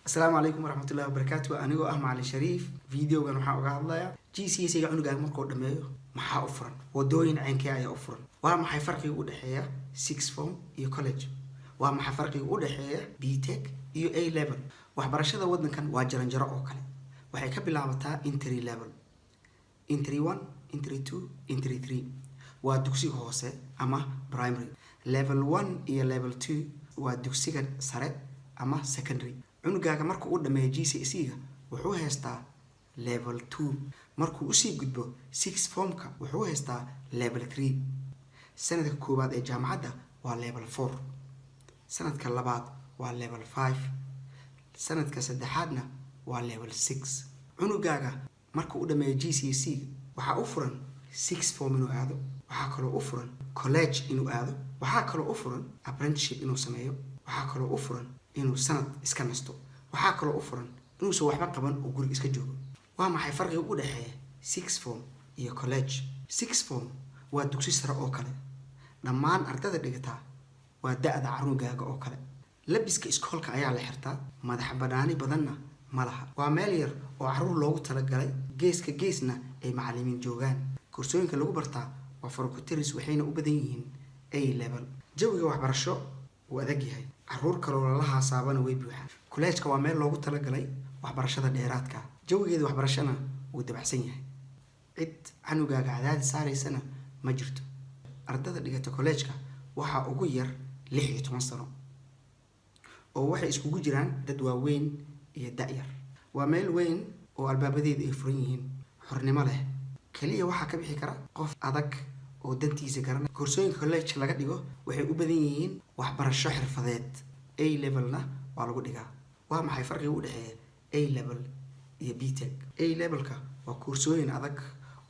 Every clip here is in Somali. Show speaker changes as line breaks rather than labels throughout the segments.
السلام عليكم ورحمة الله وبركاته. أنا جو معلي شريف فيديو كان وحاء وقاعد جي سي سي عنو قاعد مركو دميو محا أفرن ودوين عين كيا أفرن وما حي فرقي ودحية 6 فورم يو كوليج وما حي فرقي ودحية بي تك يو اي ليفل وحبرشة ودنا كان واجرن جرا أو كله وحي كبل عمتها انتري ليفل انتري 1 انتري 2 انتري 3 ودكسي هوسة أما برايمري ليفل 1 يا ليفل 2 ودكسي سرة أما سكندري cunugaaga markuu u dhameeyo GCSE-ga wuxuu haystaa level 2 markuu u sii gudbo 6 formka wuxuu haystaa level 3 sanadka koobaad ee jaamacadda waa level 4 sanadka labaad waa level 5 sanadka saddexaadna waa level 6 cunugaaga markuu u dhameeyo GCSE waxa u furan 6 form inuu aado waxa kale oo u furan college inuu aado waxa kale oo u furan apprenticeship inuu sameeyo waxa kale oo u furan inuu sanad iska nasto waxa kale oo u furan inuu soo waxba qaban oo guriga iska joogo waa maxay farqiga u dhaxeeya 6 form iyo college 6 form waa dugsi sare oo kale dhammaan ardayda dhigata waa da'da carruurgaaga oo kale labiska iskoolka ayaa la xirtaa madax banaani badanna ma laha waa meel yar oo carruur loogu talagalay geeska geesna ay macallimiin joogaan kursooyinka lagu bartaa waa farakutiris waxayna u badan yihiin A level jawiga waxbarasho uu adag yahay carruur kale oo la haasaabana way buuxaan college-ka waa meel loogu talagalay waxbarashada dheeraadka jawigeeda waxbarashana wuu dabacsan yahay cid canugaaga cadaadis saaraysana ma jirto ardada dhigata college-ka waxa ugu yar 16 sano oo waxay iskugu jiraan dad waaweyn iyo da'yar waa meel weyn oo albaabadeedu ay furan yihiin xornimo leh kaliya waxa ka bixi kara qof adag oo dantiisa garana koorsooyinka college laga dhigo waxay u badan yihiin waxbarasho xirfadeed A levelna waa lagu dhigaa waa maxay farqiga u dhaxeeya A level iyo B tech A levelka waa koorsooyin adag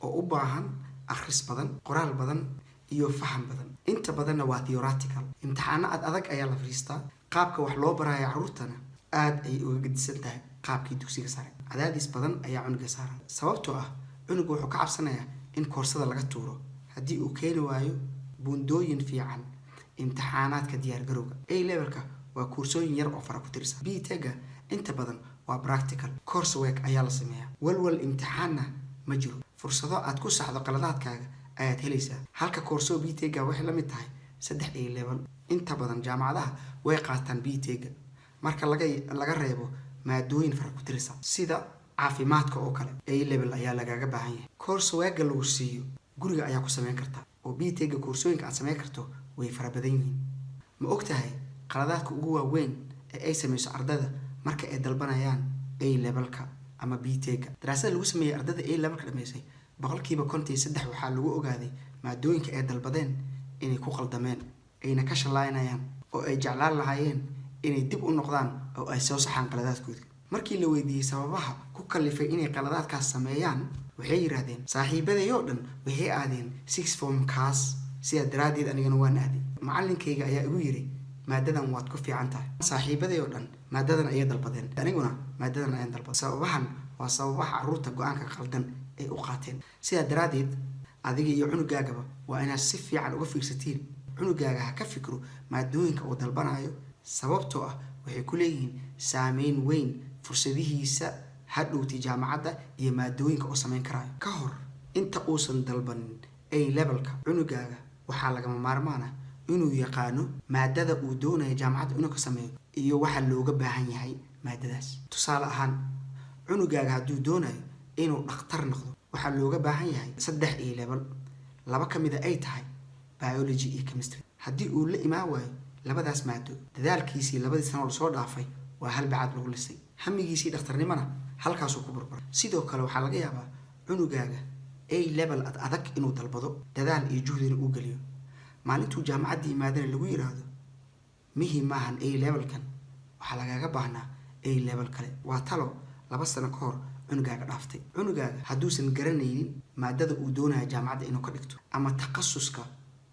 oo u baahan akhris badan qoraal badan iyo faham badan inta badanna waa theoretical imtixaano adag ayaa la fariistaa qaabka wax loo barayo carruurtana aad ay uga gedisan tahay qaabkii dugsiga sare cadaadis badan ayaa cunuga saaran sababtoo ah cunugu wuxuu ka cabsanayaa in koorsada laga tuuro haddii uu keeni waayo buundooyin fiican imtixaanaadka diyaar garowga A levelka waa koorsooyin yar oo fara ku tirsan B tech inta badan waa practical coursework ayaa la sameeyaa walwal imtixaanna ma jiro fursado aad ku saxdo qaladaadkaaga ayaad helaysaa halka koorsoo B tech waxay la mid tahay 3 A level inta badan jaamacadaha way qaataan B tech marka laga reebo maadooyin fara ku tirsan sida caafimaadka oo kale A level ayaa lagaga baahan yahay coursework lagu siiyo guriga ayaa ku sameyn kartaa oo B tech koorsooyinka aad sameyn karto way fara badan yihiin ma ogtahay qaladaadka ugu waaweyn ee ay sameeyso ardada marka ay dalbanayaan A levelka ama B tech daraasad lagu sameeyay ardada A levelka dhameysay boqolkiiba 53 waxaa lagu ogaaday maadooyinka ay dalbadeen inay ku qaldameen ayna ka shalaynayaan oo ay jeclaan lahaayeen inay dib u noqdaan oo ay soo saxaan qaladaadkooda markii la weydiiyay sababaha ku kalifay inay qaladaadkaas sameeyaan waxay yiraahdeen saaxiibadayoo dhan waxay aadeen 6 form kaas sida daraadeed anigana waan aaday macallinkayga ayaa igu yiri maadadan waad ku fiican tahay saaxiibadayoo dhan maadadan ayay dalbadeen aniguna maadadan ayaan dalbaday sababahan waa sababaha carruurta go'aanka qaldan ay u qaateen sida daraadeed adiga iyo cunugaagaba waa inaad si fiican uga fiirsatiin cunugaaga ha ka fikro maadooyinka uu dalbanayo sababtoo ah waxay ku leeyihiin saameyn weyn fursadihiisa hadhowti jaamacadda iyo maadooyinka uu sameyn karayo ka hor inta uusan dalbanin A levelka cunugaaga waxaa lagama maarmaan ah inuu yaqaano maadada uu doonayo jaamacadda inuu ka sameeyo iyo waxa looga baahan yahay maadadaas tusaale ahaan cunugaaga hadduu doonayo inuu dhakhtar noqdo waxaa looga baahan yahay 3 A level laba ka mid ay tahay biology iyo chemistry haddii uu la imaan waayo labadaas maado dadaalkiisii labadii sano soo dhaafay waa hal bacad lagu lisay hamigiisii dhakhtarnimana halkaasuu ku burburay sidoo kale waxaa laga yaabaa cunugaaga A level adag inuu dalbado dadaal iyo juhdina uu geliyo maalintuu jaamacadda yimaadana lagu yiraahdo muhiim maahan A levelkan waxaa lagaaga baahnaa A level kale waa talo 2 sano ka hor cunugaaga dhaaftay cunugaaga hadduusan garanaynin maadada uu doonayo jaamacadda inuu ka dhigto ama takhasuska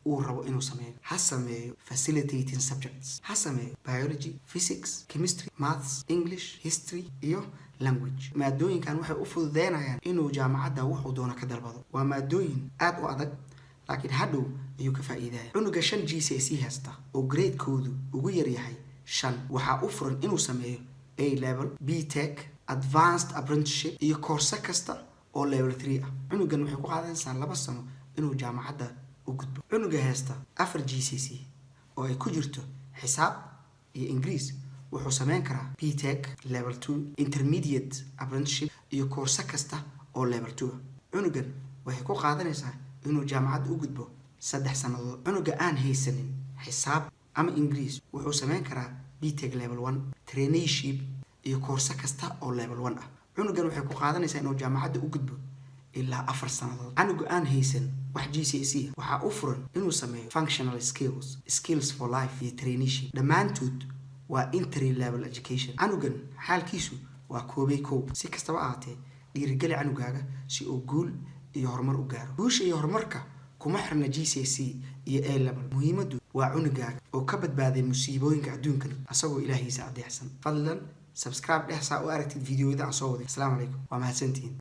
uu rabo inuu sameeyo ha sameeyo facilitating subjects ha sameeyo biology physics chemistry maths english history iyo language maadooyinkan waxay u fududeynayaan inuu jaamacadda wuxuu doono ka dalbado waa maadooyin aad u adag laakiin hadhow ayuu ka faa'iidaya cunuga 5 GCSE haysta oo grade-koodu ugu yar yahay 5 waxaa u furan inuu sameeyo A A level, B.Tech, advanced apprenticeship iyo course kasta oo level 3 ah. cunugan waxay ku qaadanaysaa 2 sano inuu jaamacadda u gudbo. cunuga haysta 4 GCSE oo ay ku jirto xisaab iyo English wuxuu sameyn karaa B.Tech level 2, intermediate apprenticeship iyo course kasta oo level 2 ah. cunugan waxay ku qaadanaysaa inuu jaamacadda u gudbo 3 sanadood. cunuga aan haysanin xisaab ama English wuxuu sameyn karaa B.Tech level 1, traineeship iyo course kasta oo level 1 ah. cunugan waxay ku qaadanaysaa inuu jaamacadda u gudbo ilaa 4 sanadood. cunuga aan haysan wax GCSE waxaa u furan inuu sameeyo functional skills for life iyo traineeship. dhammaantood waa entry level education. cunugan xaalkiisu waa kow. si kastaba ahaatee dhiirigeli canugaaga si uu guul iyo horumar u gaaro. guusha iyo horumarka kuma xirna GCSE iyo A level. muhiimaddu waa cunugaaga oo ka badbaaday musiibooyinka adduunkan asagoo ilaahiisa adeecsan. fadlan subscribe dheh saa u aragtid fiidiyoyada aan soo waday. asalaamu calaykum, waa mahadsantihiin.